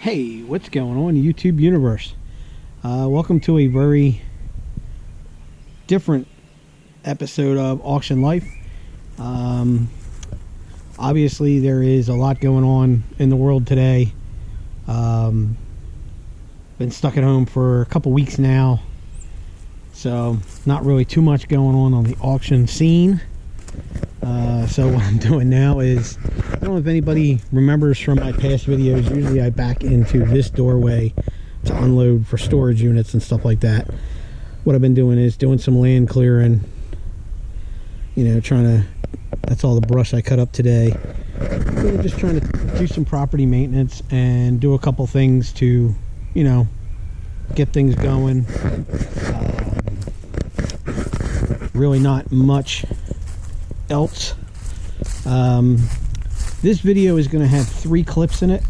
Hey, what's going on, YouTube universe? Welcome to a very different episode of Auction Life. Obviously, there is a lot going on in the world today. Been stuck at home for a couple weeks now, so not really too much going on the auction scene. So what I'm doing now is, I don't know if anybody remembers from my past videos, usually I back into this doorway to unload for storage units and stuff like that. What I've been doing is doing some land clearing, you know, that's all the brush I cut up today. Really just trying to do some property maintenance and do a couple things to, you know, get things going. Really not much else. This video is going to have 3 clips in it.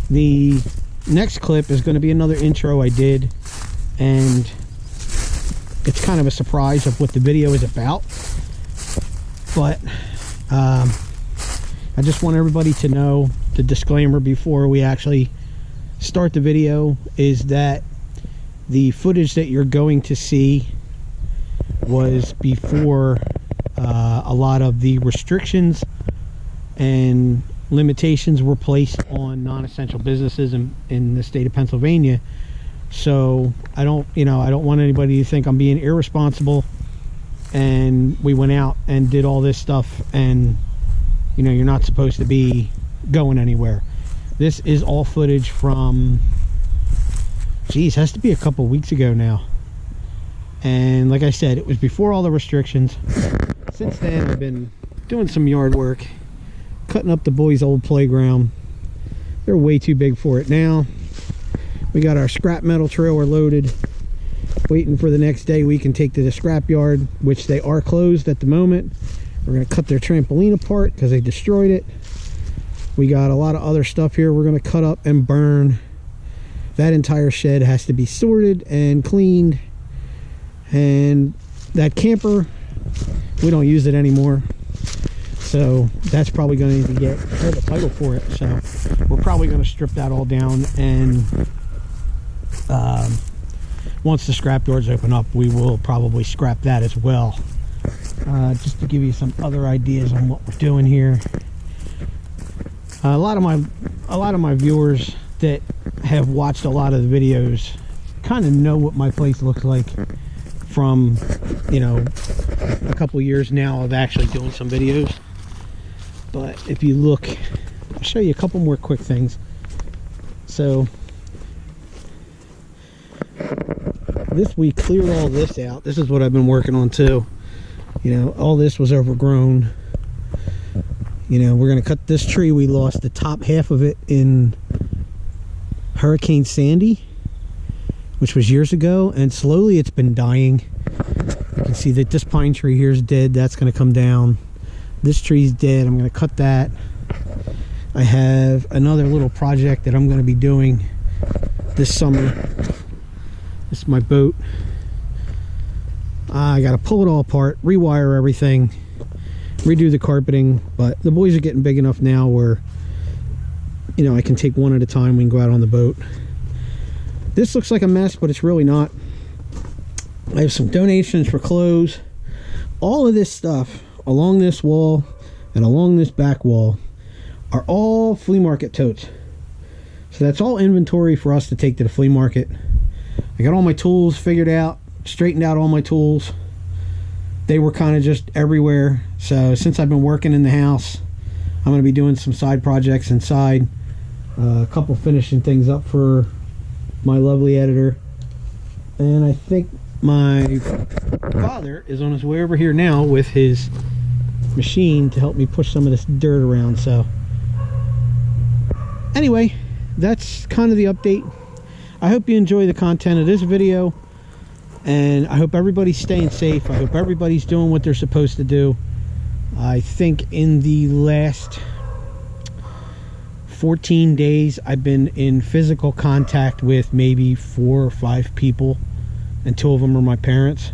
The next clip is going to be another intro I did, and it's kind of a surprise of what the video is about, but I just want everybody to know the disclaimer before we actually start the video is that the footage that you're going to see was before a lot of the restrictions and limitations were placed on non-essential businesses in the state of Pennsylvania. So I don't want anybody to think I'm being irresponsible and we went out and did all this stuff and, you know, you're not supposed to be going anywhere. This is all footage from, geez, has to be a couple weeks ago now. And like I said, it was before all the restrictions. Since then, I've been doing some yard work, cutting up the boys' old playground. They're way too big for it now. We got our scrap metal trailer loaded, waiting for the next day we can take to the scrap yard, which they are closed at the moment. We're going to cut their trampoline apart because they destroyed it. We got a lot of other stuff here we're going to cut up and burn. That entire shed has to be sorted and cleaned. And that camper, we don't use it anymore, so that's probably going to need to get a title for it. So we're probably going to strip that all down, and once the scrap yards open up, we will probably scrap that as well. Just to give you some other ideas on what we're doing here. A lot of my viewers that have watched a lot of the videos kind of know what my place looks like from, you know, a couple years now of actually doing some videos. But if you look, I'll show you a couple more quick things. So this, we cleared all this out. This is what I've been working on too. You know, all this was overgrown. You know, we're going to cut this tree. We lost the top half of it in Hurricane Sandy, which was years ago, and slowly it's been dying. You can see that this pine tree here is dead. That's going to come down. This tree's dead. I'm going to cut that. I have another little project that I'm going to be doing this summer. This is my boat. I got to pull it all apart, rewire everything, redo the carpeting, but the boys are getting big enough now where, you know, I can take one at a time. We can go out on the boat. This looks like a mess, but it's really not. I have some donations for clothes. All of this stuff along this wall and along this back wall are all flea market totes. So that's all inventory for us to take to the flea market. I got all my tools figured out, straightened out all my tools. They were kind of just everywhere. So since I've been working in the house, I'm going to be doing some side projects inside. A couple finishing things up for my lovely editor, and I think my father is on his way over here now with his machine to help me push some of this dirt around. So anyway, that's kind of the update. I hope you enjoy the content of this video, and I hope everybody's staying safe. I hope everybody's doing what they're supposed to do. I think in the last 14 days I've been in physical contact with maybe 4 or 5 people, and 2 of them are my parents,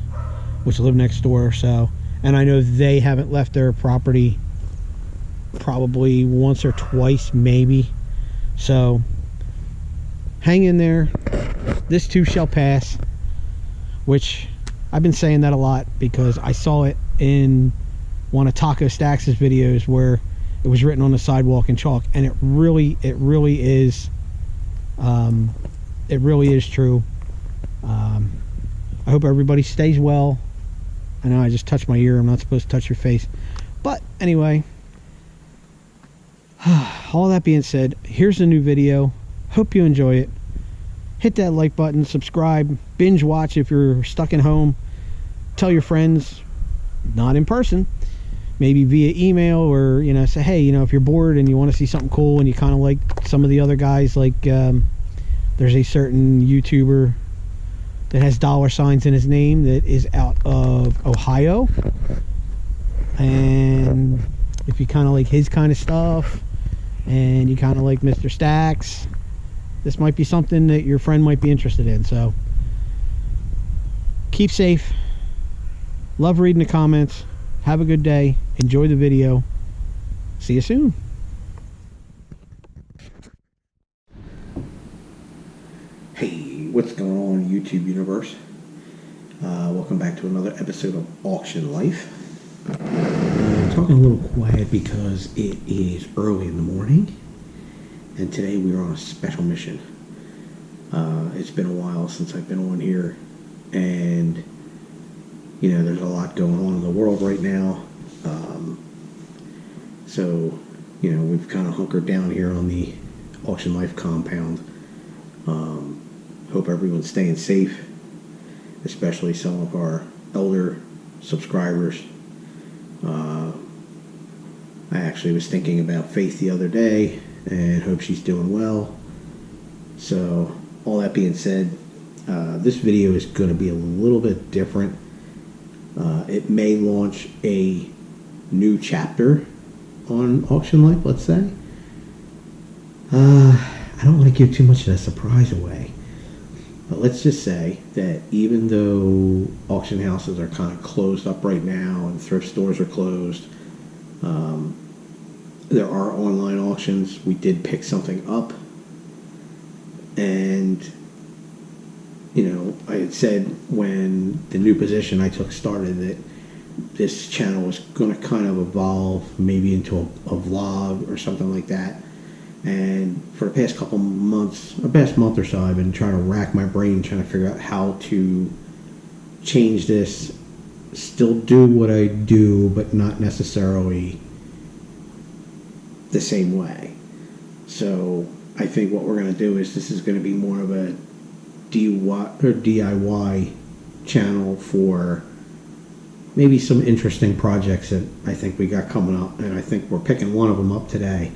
which live next door. So, and I know they haven't left their property probably once or twice maybe. So hang in there. This too shall pass, which I've been saying that a lot because I saw it in one of Taco Stacks' videos where it was written on the sidewalk in chalk, and it really is true. I hope everybody stays well. I know I just touched my ear. I'm not supposed to touch your face, but anyway, all that being said, here's a new video. Hope you enjoy it. Hit that like button, subscribe, binge watch if you're stuck at home. Tell your friends, not in person, maybe via email, or say, hey, if you're bored and you want to see something cool and you kind of like some of the other guys, like there's a certain YouTuber that has $ in his name that is out of Ohio, and if you kind of like his kind of stuff and you kind of like Mr. Stacks, this might be something that your friend might be interested in. So keep safe. Love reading the comments. Have a good day. Enjoy the video. See you soon. Hey, what's going on, YouTube universe? Welcome back to another episode of Auction Life. I'm talking a little quiet because it is early in the morning, and today we are on a special mission. It's been a while since I've been on here, and there's a lot going on in the world right now. So we've kind of hunkered down here on the Auction Life compound. Hope everyone's staying safe, especially some of our elder subscribers. I actually was thinking about Faith the other day and hope she's doing well. So all that being said, this video is going to be a little bit different. It may launch a new chapter on Auction Life, let's say. I don't want to give too much of the surprise away, but let's just say that even though auction houses are kind of closed up right now and thrift stores are closed, there are online auctions. We did pick something up, and I had said when the new position I took started that this channel was going to kind of evolve maybe into a vlog or something like that. And for the past couple months, or past month or so, I've been trying to rack my brain, trying to figure out how to change this, still do what I do, but not necessarily the same way. So I think what we're going to do is this is going to be more of a DIY channel for maybe some interesting projects that I think we got coming up, and I think we're picking one of them up today.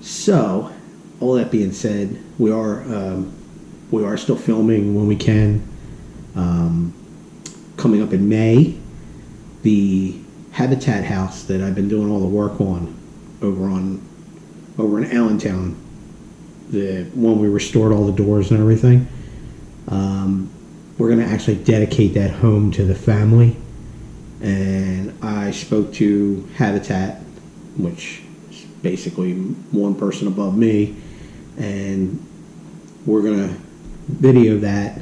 So all that being said, we are still filming when we can. Coming up in May, the Habitat house that I've been doing all the work on over in Allentown, the one we restored all the doors and everything, we're going to actually dedicate that home to the family. And I spoke to Habitat, which is basically one person above me, and we're going to video that,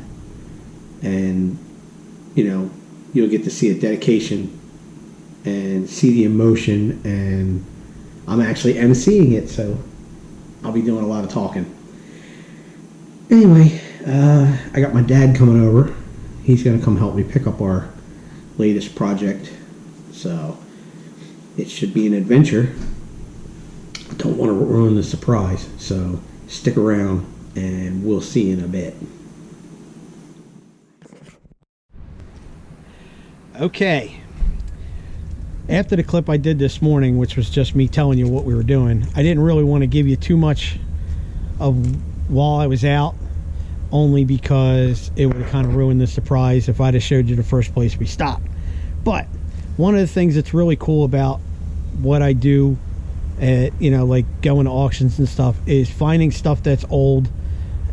and you'll get to see a dedication and see the emotion, and I'm actually emceeing it, so I'll be doing a lot of talking. Anyway, I got my dad coming over. He's going to come help me pick up our latest project, so it should be an adventure. I don't want to ruin the surprise, so stick around and we'll see you in a bit. Okay, after the clip I did this morning, which was just me telling you what we were doing, I didn't really want to give you too much of while I was out, only because it would have kind of ruined the surprise if I'd have showed you the first place we stopped. But one of the things that's really cool about what I do at, like going to auctions and stuff, is finding stuff that's old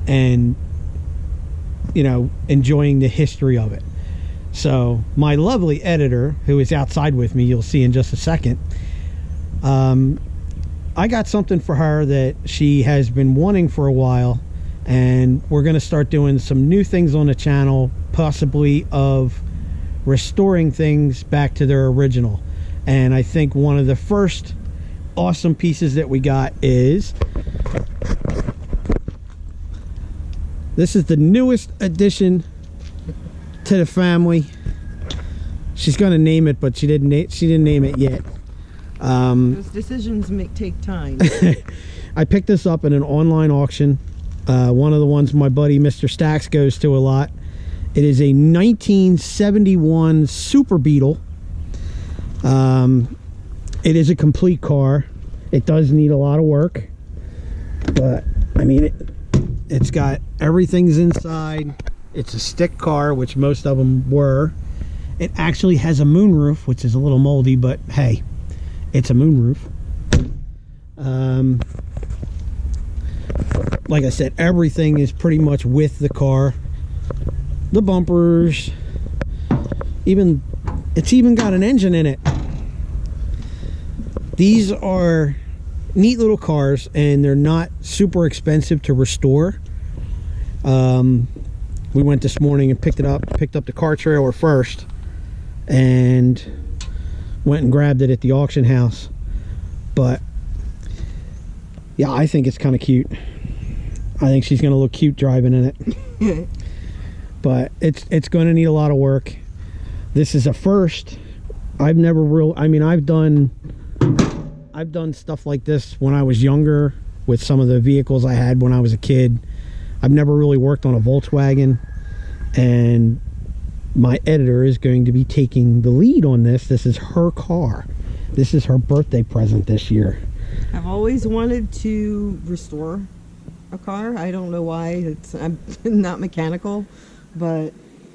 and, enjoying the history of it. So my lovely editor, who is outside with me, you'll see in just a second, I got something for her that she has been wanting for a while, and we're going to start doing some new things on the channel, possibly of restoring things back to their original. And I think one of the first awesome pieces that we got is this is the newest addition to the family. She's going to name it, but she didn't name it yet. Those decisions take time. I picked this up in an online auction, one of the ones my buddy Mr. Stacks goes to a lot. It is a 1971 Super Beetle. It is a complete car. It does need a lot of work, but I mean it's got everything's inside. It's a stick car, which most of them were. It actually has a moonroof, which is a little moldy, but hey, it's a moonroof. Like I said, everything is pretty much with the car. The bumpers, it's even got an engine in it. These are neat little cars, and they're not super expensive to restore. We went this morning and picked up the car trailer first, and went and grabbed it at the auction house. But yeah, I think it's kind of cute. I think she's going to look cute driving in it. But it's going to need a lot of work. This is a first. I've done stuff like this when I was younger with some of the vehicles I had when I was a kid. I've never really worked on a Volkswagen, and my editor is going to be taking the lead on this. This is her car. This is her birthday present this year. I've always wanted to restore a car. I don't know why. I'm not mechanical, but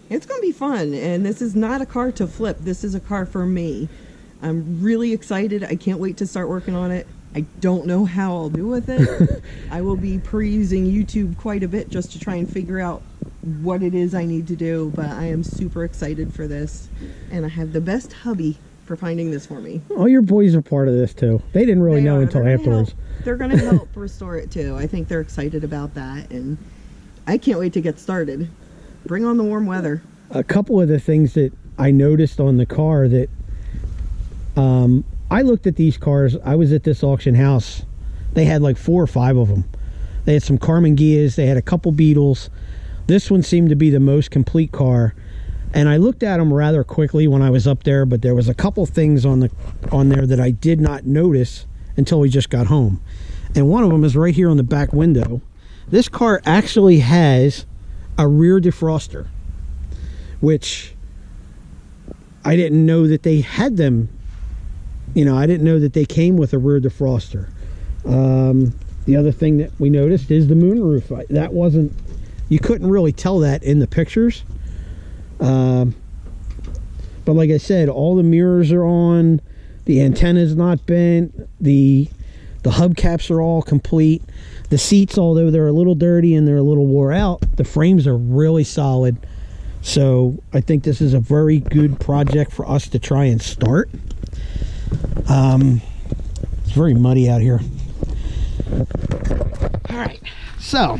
it's going to be fun. And this is not a car to flip. This is a car for me. I'm really excited. I can't wait to start working on it. I don't know how I'll do with it. I will be perusing YouTube quite a bit just to try and figure out what it is I need to do, but I am super excited for this, and I have the best hubby for finding this for me. Oh, your boys are part of this too. They didn't really know until afterwards. They're going to help restore it too. I think they're excited about that, and I can't wait to get started. Bring on the warm weather. A couple of the things that I noticed on the car that I looked at these cars. I was at this auction house. They had like 4 or 5 of them. They had some Carmen Gias. They had a couple Beetles. This one seemed to be the most complete car, and I looked at them rather quickly when I was up there, but there was a couple things on there that I did not notice until we just got home. And one of them is right here on the back window. This car actually has a rear defroster, which I didn't know that they had them. You know, I didn't know that they came with a rear defroster. The other thing that we noticed is the moonroof. That wasn't, you couldn't really tell that in the pictures. But like I said, all the mirrors are on. The antenna's not bent. The hubcaps are all complete. The seats, although they're a little dirty and they're a little wore out, the frames are really solid. So I think this is a very good project for us to try and start. It's very muddy out here. All right, so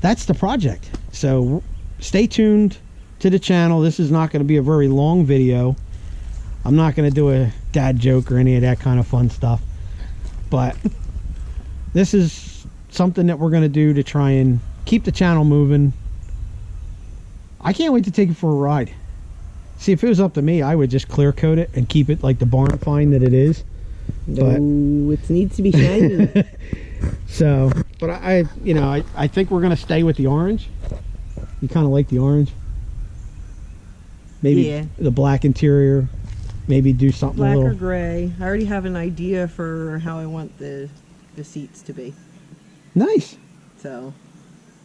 that's the project. So stay tuned to the channel. This is not going to be a very long video. I'm not going to do a dad joke or any of that kind of fun stuff, but this is something that we're going to do to try and keep the channel moving. I can't wait to take it for a ride. See, if it was up to me, I would just clear coat it and keep it like the barn find that it is. No, it needs to be shiny. So, but I think we're gonna stay with the orange. You kind of like the orange. Maybe the black interior. Maybe do something black a little or gray. I already have an idea for how I want the seats to be. Nice. So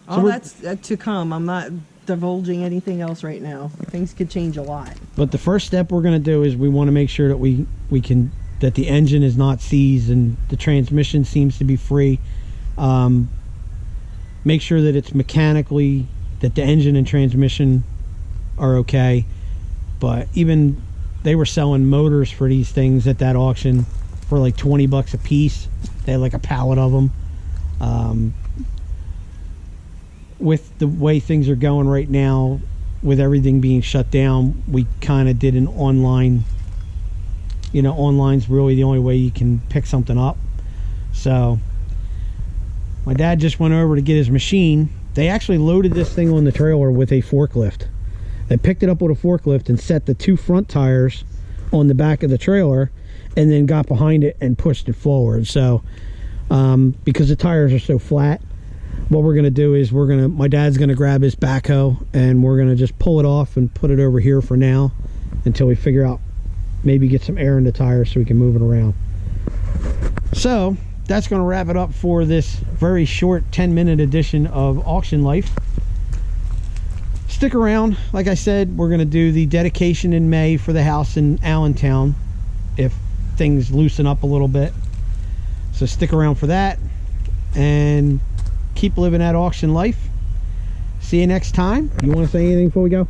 all that's to come. I'm not divulging anything else right now. Things could change a lot. But the first step we're going to do is we want to make sure that we can, that the engine is not seized and the transmission seems to be free. Make sure that it's mechanically, that the engine and transmission are okay. But even they were selling motors for these things at that auction for like $20 a piece. They had like a pallet of them. with the way things are going right now, with everything being shut down, we kind of did an online. You know, online's really the only way you can pick something up. So my dad just went over to get his machine. They actually loaded this thing on the trailer with a forklift. They picked it up with a forklift and set the 2 front tires on the back of the trailer, and then got behind it and pushed it forward. So because the tires are so flat, what we're gonna do is my dad's gonna grab his backhoe and we're gonna just pull it off and put it over here for now until we figure out, maybe get some air in the tires so we can move it around. So that's going to wrap it up for this very short 10-minute edition of Auction Life. Stick around. Like I said, we're going to do the dedication in May for the house in Allentown if things loosen up a little bit. So stick around for that and keep living that auction life. See you next time. You want to say anything before we go?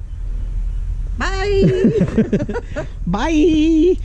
Bye. Bye.